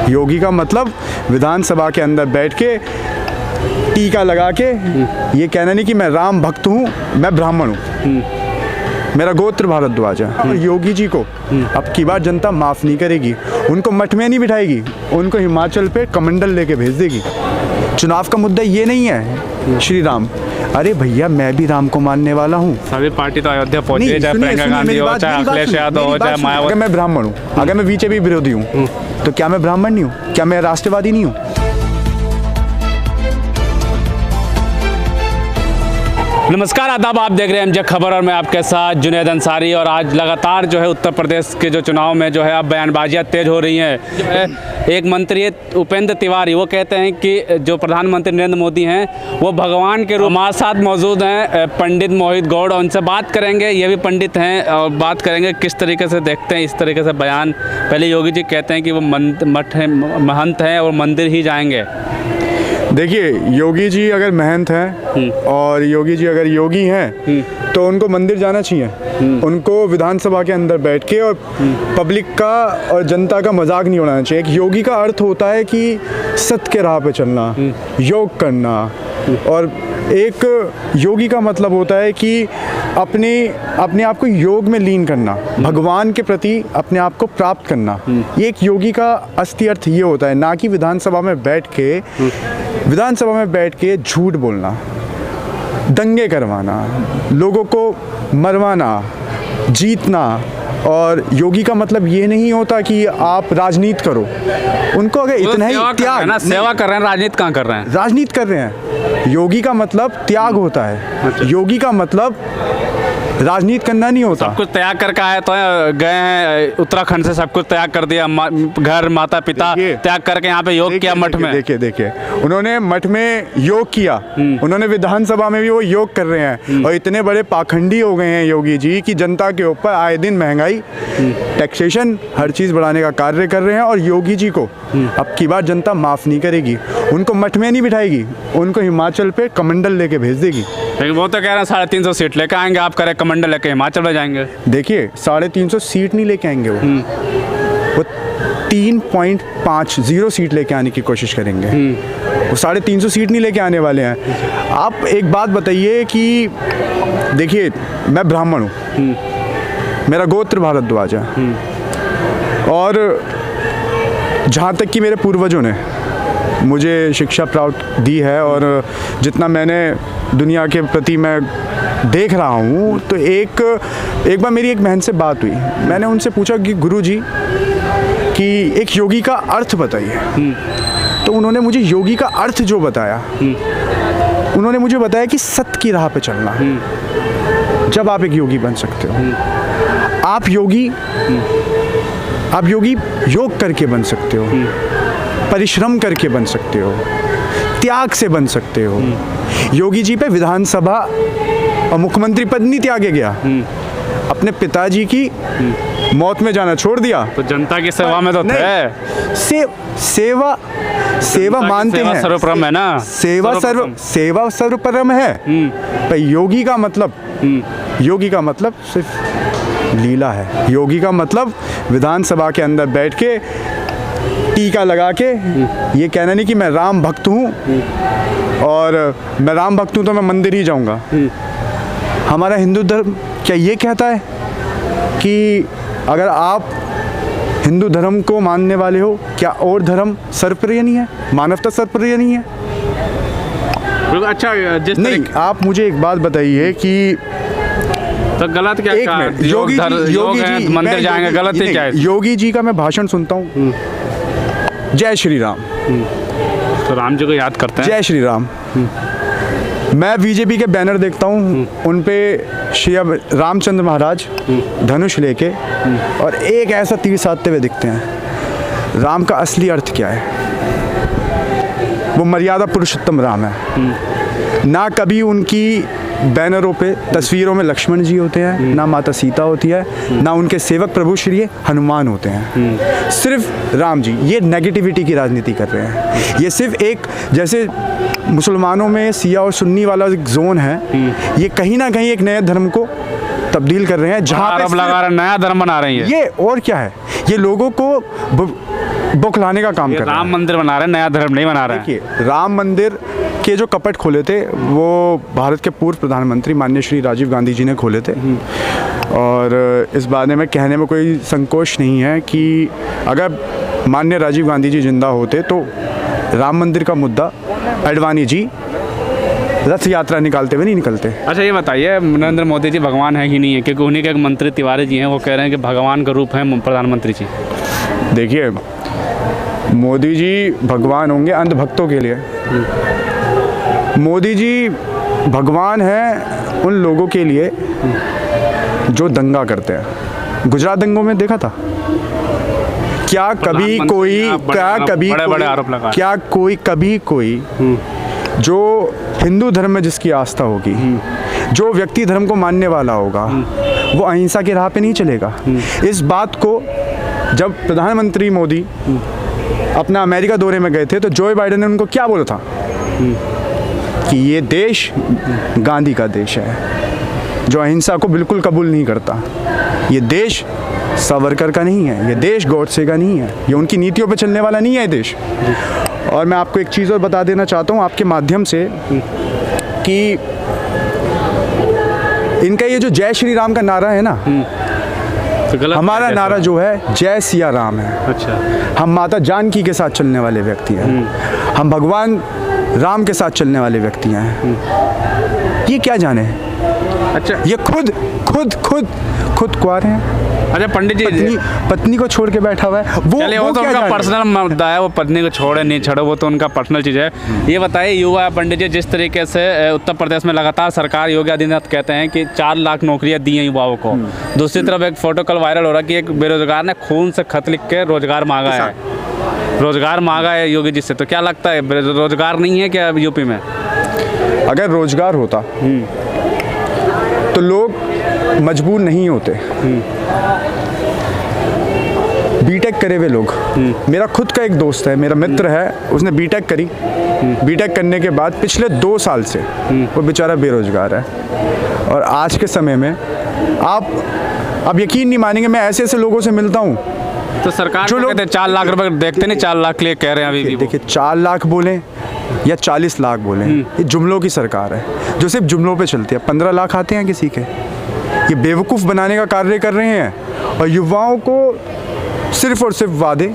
योगी का मतलब विधानसभा के अंदर बैठ के टीका लगा के ये कहना नहीं कि मैं राम भक्त हूँ, मैं ब्राह्मण हूँ, मेरा गोत्र भारद्वाज है। और योगी जी को अब की बार जनता माफ़ नहीं करेगी, उनको मठ में नहीं बिठाएगी, उनको हिमाचल पे कमंडल लेके भेज देगी। चुनाव का मुद्दा ये नहीं है श्री राम, अरे भैया मैं भी राम को मानने वाला हूँ। सभी पार्टी तो अयोध्या पहुंची, चाहे प्रियंका गांधी हो, चाहे अखिलेश यादव हो, चाहे मायावती। अगर मैं ब्राह्मण हूँ, अगर मैं बीजेपी विरोधी हूँ, तो क्या मैं ब्राह्मण नहीं हूँ? क्या मैं राष्ट्रवादी नहीं हूँ? नमस्कार, आदाब, आप देख रहे हैं एमजे खबर और मैं आपके साथ जुनैद अंसारी। और आज लगातार जो है उत्तर प्रदेश के जो चुनाव में जो है अब बयानबाजियाँ तेज हो रही हैं। एक मंत्री उपेंद्र तिवारी वो कहते हैं कि जो प्रधानमंत्री नरेंद्र मोदी हैं वो भगवान के रूप। हमारे साथ मौजूद हैं पंडित मोहित गौड़, उनसे बात करेंगे। ये भी पंडित हैं और बात करेंगे किस तरीके से देखते हैं इस तरीके से बयान। पहले योगी जी कहते हैं कि वो महंत हैं और मंदिर ही जाएंगे। देखिए, योगी जी अगर महंत हैं और योगी जी अगर योगी हैं तो उनको मंदिर जाना चाहिए। उनको विधानसभा के अंदर बैठ के और पब्लिक का और जनता का मजाक नहीं उड़ाना चाहिए। एक योगी का अर्थ होता है कि सत्य के राह पे चलना, योग करना। और एक योगी का मतलब होता है कि अपने आप को योग में लीन करना, भगवान के प्रति अपने आप को प्राप्त करना। ये एक योगी का असली अर्थ ये होता है, ना कि विधानसभा में बैठ के झूठ बोलना, दंगे करवाना, लोगों को मरवाना, जीतना। और योगी का मतलब ये नहीं होता कि आप राजनीति करो। उनको अगर इतना ही त्याग, सेवा कर रहे हैं, राजनीति कहाँ कर रहे हैं? राजनीति कर रहे हैं। योगी का मतलब त्याग होता है। योगी का मतलब राजनीति करना नहीं होता। सब कुछ त्याग करके आए तो गए हैं उत्तराखंड से, सब कुछ त्याग कर दिया, घर, माता पिता त्याग करके यहाँ पे योग किया मठ में। देखिए उन्होंने मठ में योग किया, उन्होंने विधानसभा में भी वो योग कर रहे हैं। और इतने बड़े पाखंडी हो गए हैं योगी जी कि जनता के ऊपर आए दिन महंगाई, टैक्सेशन, हर चीज़ बढ़ाने का कार्य कर रहे हैं। और योगी जी को अब की बार जनता माफ़ नहीं करेगी, उनको मठ में नहीं बिठाएगी, उनको हिमाचल पे कमंडल लेके भेज देगी। लेकिन वो तो कह रहे हैं 350 सीट लेके आएंगे, आप करें कमंडल लेके हिमाचल में जाएंगे। देखिए 350 सीट नहीं लेके आएंगे, वो 3.50 सीट लेके आने की कोशिश करेंगे। वो 350 सीट नहीं लेके आने वाले हैं। आप एक बात बताइए कि देखिए मैं ब्राह्मण हूँ, मेरा गोत्र भारद्वाज है। और जहाँ तक कि मेरे पूर्वजों ने मुझे शिक्षा प्राप्त दी है और जितना मैंने दुनिया के प्रति मैं देख रहा हूँ, तो एक बार मेरी एक बहन से बात हुई। मैंने उनसे पूछा कि गुरुजी कि एक योगी का अर्थ बताइए। तो उन्होंने मुझे योगी का अर्थ जो बताया, उन्होंने मुझे बताया कि सत्य की राह पे चलना, जब आप एक योगी बन सकते हो। आप योगी योग करके बन सकते हो, परिश्रम करके बन सकते हो, त्याग से बन सकते हो। योगी जी पे विधानसभा और मुख्यमंत्री पद नहीं त्यागे गया, अपने पिताजी की मौत में जाना छोड़ दिया। तो जनता की सेवा में तो थे। सेवा मानते हैं, सर्वप्रथम है ना, सेवा सर्वप्रथम है। पर योगी का मतलब सिर्फ लीला है। योगी का मतलब विधानसभा के अंदर बैठ के टीका लगा के ये कहना नहीं कि मैं राम भक्त हूँ और मैं राम भक्त हूँ तो मैं मंदिर ही जाऊँगा। हमारा हिंदू धर्म क्या ये कहता है कि अगर आप हिंदू धर्म को मानने वाले हो, क्या और धर्म सर्वप्रिय नहीं है? मानवता सर्वप्रिय नहीं है? अच्छा, नहीं, आप मुझे एक बात बताइए कि तो गलत क्या? योगी जी मंदिर जाएंगे, गलत ही क्या है? योगी जी का मैं भाषण सुनता हूँ, जय श्री राम, तो राम जी को याद करते हैं, जय श्री राम। मैं बीजेपी के बैनर देखता हूँ, उन पे श्री रामचंद्र महाराज धनुष लेके और एक ऐसा तीर साधते हुए दिखते हैं। राम का असली अर्थ क्या है? वो मर्यादा पुरुषोत्तम राम है। ना कभी उनकी बैनरों पे तस्वीरों में लक्ष्मण जी होते हैं, ना माता सीता होती है, ना उनके सेवक प्रभु श्री हनुमान होते हैं, सिर्फ राम जी। ये नेगेटिविटी की राजनीति कर रहे हैं। ये सिर्फ एक, जैसे मुसलमानों में सिया और सुन्नी वाला एक जोन है, ये कहीं ना कहीं एक नए धर्म को तब्दील कर रहे हैं, जहाँ अरब लगा रहे, नया धर्म बना रहे हैं। ये और क्या है? ये लोगों को बौखलाने का काम कर रहे हैं। राम मंदिर बना रहे हैं, नया धर्म नहीं बना रहे हैं। देखिए, राम मंदिर के जो कपट खोले थे वो भारत के पूर्व प्रधानमंत्री माननीय श्री राजीव गांधी जी ने खोले थे। और इस बारे में कहने में कोई संकोच नहीं है कि अगर माननीय राजीव गांधी जी जिंदा होते तो राम मंदिर का मुद्दा अडवाणी जी रथ यात्रा निकालते हुए नहीं निकलते। अच्छा ये बताइए, नरेंद्र मोदी जी भगवान है कि नहीं है? क्योंकि उन्हीं के एक मंत्री तिवारी जी हैं, वो कह रहे हैं कि भगवान का रूप है प्रधानमंत्री जी। देखिए, मोदी जी भगवान होंगे अंधभक्तों के लिए। मोदी जी भगवान हैं उन लोगों के लिए जो दंगा करते हैं। गुजरात दंगों में देखा था क्या कभी कोई, क्या कभी कोई जो हिंदू धर्म में जिसकी आस्था होगी, जो व्यक्ति धर्म को मानने वाला होगा, वो अहिंसा की राह पे नहीं चलेगा। इस बात को जब प्रधानमंत्री मोदी अपना अमेरिका दौरे में गए थे तो जो बाइडेन ने उनको क्या बोला था कि ये देश गांधी का देश है, जो अहिंसा को बिल्कुल कबूल नहीं करता। ये देश सावरकर का नहीं है, ये देश गॉडसे का नहीं है, ये उनकी नीतियों पे चलने वाला नहीं है ये देश। और मैं आपको एक चीज़ और बता देना चाहता हूँ आपके माध्यम से कि इनका ये जो जय श्री राम का नारा है ना, तो हमारा नारा जो है जय सिया राम है। अच्छा, हम माता जानकी के साथ चलने वाले व्यक्ति हैं, हम भगवान राम के साथ चलने वाले व्यक्ति हैं। ये क्या जाने? अच्छा, ये खुद खुद खुद खुद कुंवारे हैं। अच्छा पंडित जी, पत्नी को छोड़ के बैठा हुआ है, वो तो क्या उनका जाने? पर्सनल मुद्दा है, वो पत्नी को छोड़े नहीं छोड़े वो तो उनका पर्सनल चीज़ है। ये बताइए युवा पंडित जी, जिस तरीके से उत्तर प्रदेश में लगातार सरकार योगी आदित्यनाथ कहते हैं कि 4 लाख नौकरियां दी हैं युवाओं को, दूसरी तरफ एक फोटो कल वायरल हो रहा है कि एक बेरोजगार ने खून से खत लिख के रोजगार मांगा है, रोजगार मांगा है योगी जी से। तो क्या लगता है रोजगार नहीं है क्या यूपी में? अगर रोजगार होता तो लोग मजबूर नहीं होते। बीटेक करे हुए लोग, मेरा खुद का एक दोस्त है, मेरा मित्र है, उसने बीटेक करी। बीटेक करने के बाद पिछले 2 साल से वो बेचारा बेरोजगार है। और आज के समय में आप यकीन नहीं मानेंगे, मैं ऐसे ऐसे लोगों से मिलता हूँ। तो सरकार जो लोग 4 लाख रुपए देखते नहीं, 4 लाख के लिए कह रहे हैं अभी भी। देखिए, 4 लाख बोले या 40 लाख बोले, ये जुमलों की सरकार है जो सिर्फ जुमलों पे चलती है। 15 लाख आते हैं किसी के, ये बेवकूफ़ बनाने का कार्य कर रहे हैं और युवाओं को सिर्फ और सिर्फ वादे।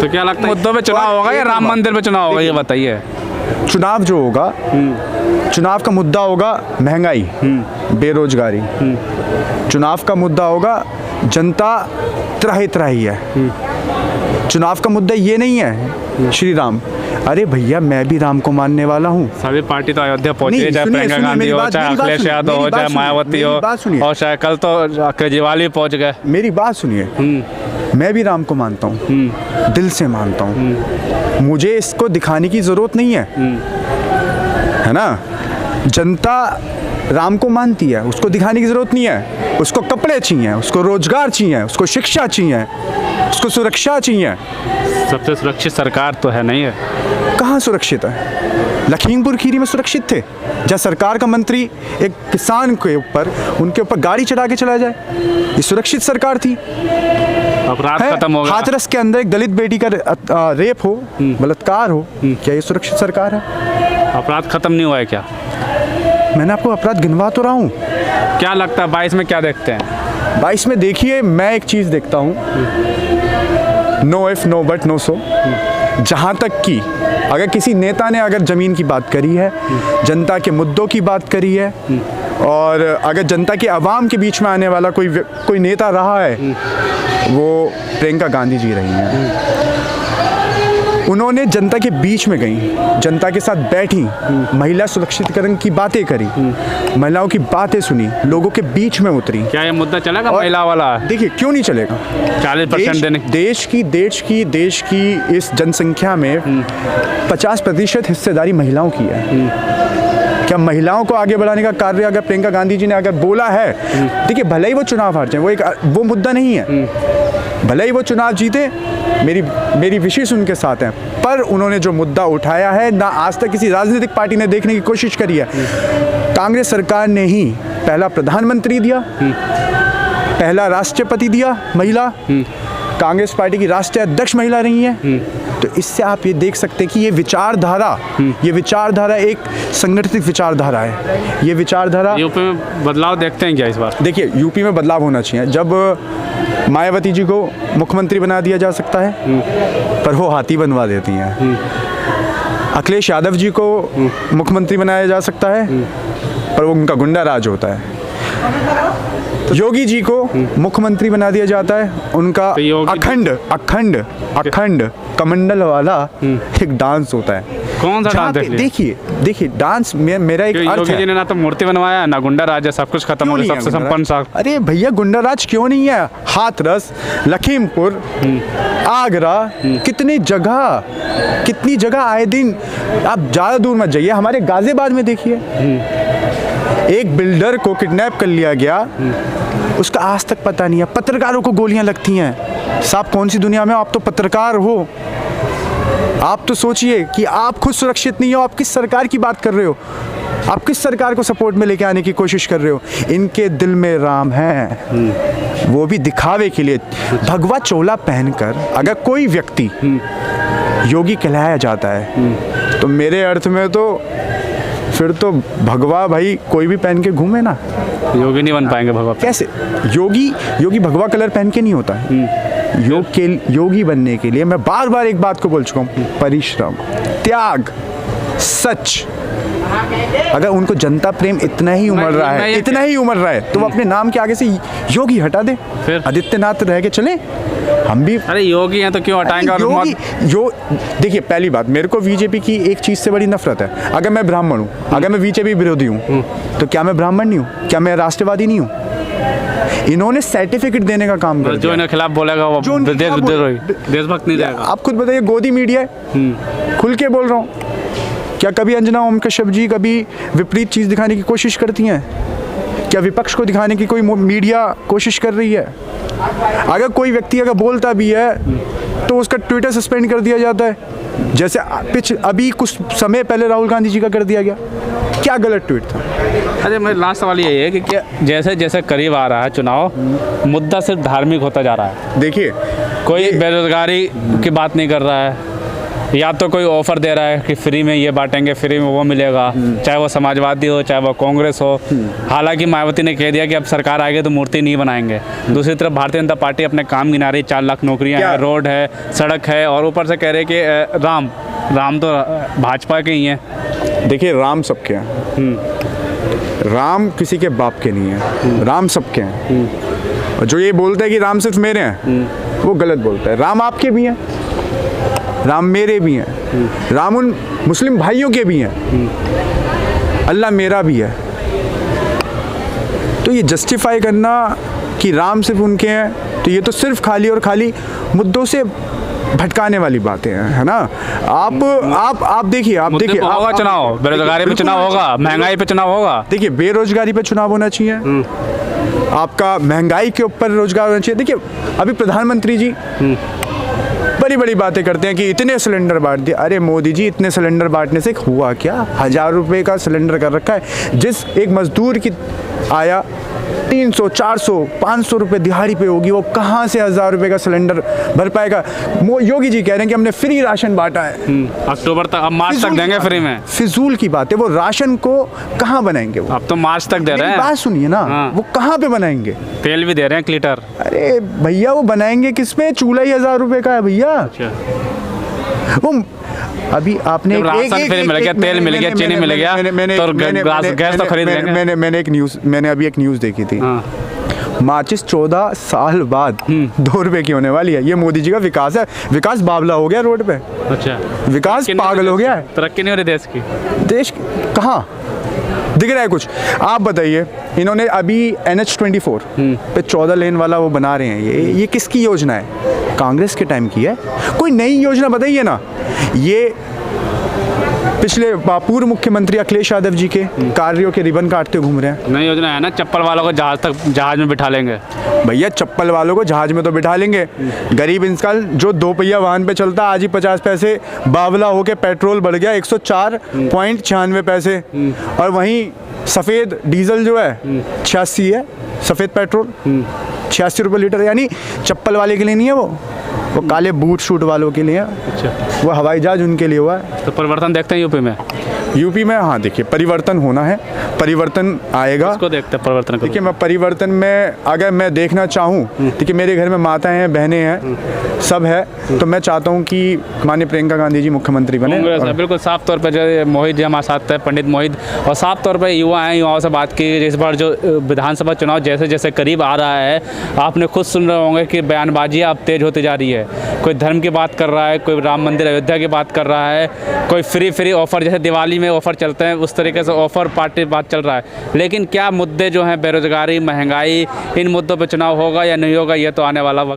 तो क्या लगता है मुद्दों पे चुनाव होगा या राम मंदिर पे चुनाव होगा, ये बताइए। चुनाव जो होगा, चुनाव का मुद्दा होगा महंगाई, बेरोजगारी। चुनाव का मुद्दा होगा जनता त्राही त्राही है। चुनाव का मुद्दा ये नहीं है श्री राम। अरे भैया, मैं भी राम को मानने वाला हूँ। सभी पार्टी तो अयोध्या पहुंची है, चाहे प्रियंका गांधी हो, चाहे अखिलेश यादव हो, चाहे मायावती हो, और चाहे कल तो केजरीवाल भी पहुंच गए। मेरी बात सुनिए, मैं भी राम को मानता हूँ, दिल से मानता हूँ। मुझे इसको दिखाने की जरूरत नहीं है ना। जनता राम को मानती है, उसको दिखाने की जरूरत नहीं है। उसको कपड़े चाहिए, उसको रोजगार चाहिए, उसको शिक्षा चाहिए, उसको सुरक्षा चाहिए। सबसे सुरक्षित सरकार तो है नहीं है। कहाँ सुरक्षित है? लखीमपुर खीरी में सुरक्षित थे जहाँ सरकार का मंत्री एक किसान के ऊपर, उनके ऊपर गाड़ी चढ़ा के चला जाए, ये सुरक्षित सरकार थी। अपराध खत्म हो गया। हाथरस के अंदर एक दलित बेटी का रेप हो, बलात्कार हो, क्या ये सुरक्षित सरकार है? अपराध खत्म नहीं हुआ है क्या? मैंने आपको अपराध गिनवा तो रहा हूँ। क्या लगता है 22 में क्या देखते हैं? 22 में देखिए, मैं एक चीज़ देखता हूँ, no if no but no so. जहाँ तक कि अगर किसी नेता ने अगर ज़मीन की बात करी है, जनता के मुद्दों की बात करी है, और अगर जनता के आवाम के बीच में आने वाला कोई नेता रहा है, वो प्रियंका गांधी जी रही हैं। उन्होंने जनता के बीच में गई, जनता के साथ बैठी, महिला सुरक्षितकरण की बातें करी, महिलाओं की बातें सुनी, लोगों के बीच में उतरी। क्या ये मुद्दा चलेगा महिला वाला? देखिए, क्यों नहीं चलेगा। 40% देने देश की इस जनसंख्या में 50% हिस्सेदारी महिलाओं की है। क्या महिलाओं को आगे बढ़ाने का कार्य अगर प्रियंका गांधी जी ने अगर बोला है, देखिए भले ही वो चुनाव हार जाए, वो मुद्दा नहीं है, भले ही वो चुनाव जीते, मेरी विशेष उनके साथ हैं, पर उन्होंने जो मुद्दा उठाया है, ना आज तक किसी राजनीतिक पार्टी ने देखने की कोशिश करी है। कांग्रेस सरकार ने ही पहला प्रधानमंत्री दिया, पहला राष्ट्रपति दिया महिला, कांग्रेस पार्टी की राष्ट्रीय अध्यक्ष महिला रही हैं। तो इससे आप ये देख सकते हैं कि ये विचारधारा एक संगठित विचारधारा है। ये विचारधारा यूपी में बदलाव देखते हैं क्या इस बार? देखिए, यूपी में बदलाव होना चाहिए। जब मायावती जी को मुख्यमंत्री बना दिया जा सकता है, पर वो हाथी बनवा देती हैं। अखिलेश यादव जी को मुख्यमंत्री बनाया जा सकता है, पर वो उनका गुंडा राज होता है। योगी जी को मुख्यमंत्री बना दिया जाता है, उनका अखंड कमंडल वाला एक डांस होता है। कौन सा डांस? देखिए डांस में मेरा एक अर्थ योगी है। जी ने ना तो मूर्ति बनवाया, ना गुंडा राज है, सब कुछ खत्म हो गया, सबसे संपन्न सा। अरे भैया, गुंडा राज क्यों नहीं है? हाथरस, लखीमपुर, आगरा, कितनी जगह आए दिन। आप ज्यादा दूर मत जाइए, हमारे गाजियाबाद में देखिए, एक बिल्डर को किडनैप कर लिया गया, उसका आज तक पता नहीं है। पत्रकारों को गोलियां लगती हैं। साहब, कौन सी दुनिया में आप तो पत्रकार हो? आप तो सोचिए कि आप खुद सुरक्षित नहीं हो। आप किस सरकार की बात कर रहे हो? आप किस सरकार को सपोर्ट में लेके आने की कोशिश कर रहे हो? इनके दिल में राम है, वो भी दिखावे के लिए। भगवा चोला पहनकर अगर कोई व्यक्ति योगी कहलाया जाता है, तो मेरे अर्थ में तो फिर तो भगवा भाई कोई भी पहन के घूमे ना। योगी नहीं बन पाएंगे भगवा। कैसे? योगी भगवा कलर पहन के नहीं होता है। योगी बनने के लिए मैं बार बार एक बात को बोल चुका हूँ, परिश्रम, त्याग, सच। अगर उनको जनता प्रेम इतना ही उमड़ रहा है तो वो अपने नाम के आगे से योगी हटा दे, आदित्यनाथ रह के चले। हम भी अरे योगी हैं तो क्यों हटाएंगे? और देखिए, पहली बात, मेरे को बीजेपी की एक चीज से बड़ी नफरत है। अगर मैं ब्राह्मण हूँ, अगर मैं बीजेपी विरोधी हूँ, तो क्या मैं ब्राह्मण नहीं हूँ? क्या मैं राष्ट्रवादी नहीं हूँ? इन्होंने सर्टिफिकेट देने का काम कर दिया। जो इनके खिलाफ बोलेगा वो देशभक्त नहीं रहेगा। आप खुद बताइए, गोदी मीडिया है, खुल के बोल रहा हूँ। क्या कभी अंजना ओम कश्यप जी कभी विपरीत चीज दिखाने की कोशिश करती हैं? क्या विपक्ष को दिखाने की कोई मीडिया कोशिश कर रही है? अगर कोई व्यक्ति अगर बोलता भी है तो उसका ट्विटर सस्पेंड कर दिया जाता है, जैसे अभी कुछ समय पहले राहुल गांधी जी का कर दिया गया। क्या गलत ट्वीट था? अरे मेरा लास्ट सवाल यही है कि क्या जैसे जैसे करीब आ रहा है चुनाव, मुद्दा सिर्फ धार्मिक होता जा रहा है। देखिए, कोई बेरोजगारी की बात नहीं कर रहा है, या तो कोई ऑफर दे रहा है कि फ्री में ये बांटेंगे, फ्री में वो मिलेगा, चाहे वो समाजवादी हो चाहे वो कांग्रेस हो। हालांकि मायावती ने कह दिया कि अब सरकार आएगी तो मूर्ति नहीं बनाएंगे। दूसरी तरफ भारतीय जनता पार्टी अपने काम गिना रही, 4 लाख नौकरियां हैं, रोड है, सड़क है, और ऊपर से कह रहे कि राम तो भाजपा के ही हैं। देखिए, राम सबके हैं, राम किसी के बाप के नहीं है, राम सबके हैं। और जो ये बोलता है कि राम सिर्फ मेरे हैं, वो गलत बोलता है। राम आपके भी हैं, राम मेरे भी हैं, राम उन मुस्लिम भाइयों के भी हैं, अल्लाह मेरा भी है। तो ये जस्टिफाई करना कि राम सिर्फ उनके हैं, तो ये तो सिर्फ खाली और खाली मुद्दों से भटकाने वाली बातें हैं, है ना? आप देखिए होगा चुनाव, बेरोजगारी पे चुनाव होगा, महंगाई पे चुनाव होगा। देखिए, बेरोजगारी पे चुनाव होना चाहिए, आपका महंगाई के ऊपर रोजगार होना चाहिए। देखिए, अभी प्रधानमंत्री जी बड़ी बड़ी बातें करते हैं कि इतने सिलेंडर बांट दिए। अरे मोदी जी, इतने सिलेंडर बांटने से हुआ क्या? 1000 रुपये का सिलेंडर कर रखा है। जिस एक मजदूर की आया 300, 400, 500 रुपये दिहाड़ी पे होगी, वो कहाँ से 1000 रुपये का सिलेंडर भर पाएगा? योगी जी कह रहे हैं कि हमने फ्री राशन बांटा है। अक्टूबर तक, अब मार्च तक देंगे फ्री में। फिजूल की बात है। वो राशन को कहाँ बनाएंगे? वो अब तो मार्च तक दे रहे हैं। बात सुनिए ना, वो कहाँ पे बनाएंगे? तेल भी दे रहे हैं 1 लीटर। अरे भैया, वो बनाएंगे किस पे? चूल्हा ही 1000 रुपये का है भैया। वो अभी आपने तेल मिल गया, चीनी मिल गया, तो गैस तो खरीद लेंगे। मैंने अभी एक न्यूज़ देखी थी। माचिस 14 साल बाद 2 रुपए की होने वाली है। ये मोदी जी का विकास है। विकास बावला हो गया रोड पे। अच्छा, विकास पागल हो गया है। तरक्की नहीं हो रही देश की। देश कहाँ दिख रहा है कुछ? आप बताइए, इन्होंने अभी NH24 पे 14 लेन वाला वो बना रहे हैं। ये किसकी योजना है? कांग्रेस के टाइम की है। कोई नई योजना बताइए ना। ये पिछले पूर्व मुख्यमंत्री अखिलेश यादव जी के कार्यों के रिबन काटते घूम रहे हैं। नई योजना है ना, चप्पल वालों को जहाज में बिठा लेंगे। भैया, चप्पल वालों को जहाज में तो बिठा लेंगे, गरीब इंसान जो 2 पहिया वाहन पे चलता आज ही 50 पैसे बावला होके पेट्रोल बढ़ गया 104.96 पैसे। और वहीं सफ़ेद डीजल जो है 86 है, सफ़ेद पेट्रोल 86 रुपये लीटर, यानी चप्पल वाले के लिए नहीं है वो काले बूट शूट वालों के लिए है। अच्छा, वो हवाई जहाज उनके लिए हुआ है। तो परिवर्तन देखते हैं यूपी में? यूपी में हाँ देखिए परिवर्तन होना है, परिवर्तन आएगा। इसको देखते हैं परिवर्तन को। देखिए मैं परिवर्तन में अगर मैं देखना चाहूँ, देखिए मेरे घर में माताएं हैं, बहनें हैं, सब है, तो मैं चाहता हूँ कि माननीय प्रियंका गांधी जी मुख्यमंत्री बने। कांग्रेस बिल्कुल साफ तौर पर जो मोहित जी हमारे साथ है, पंडित मोहित, और साफ तौर पर युवा हैं, युवाओं से बात की। इस बार जो विधानसभा चुनाव जैसे जैसे करीब आ रहा है, आपने खुद सुन रहे होंगे कि बयानबाजी अब तेज होती जा रही है। कोई धर्म की बात कर रहा है, कोई राम मंदिर अयोध्या की बात कर रहा है, कोई फ्री ऑफर, जैसे दिवाली में ऑफर चलते हैं उस तरीके से ऑफर पार्टी बात चल रहा है। लेकिन क्या मुद्दे जो हैं बेरोजगारी, महंगाई, इन मुद्दों पर चुनाव होगा या नहीं होगा, ये तो आने वाला वक्त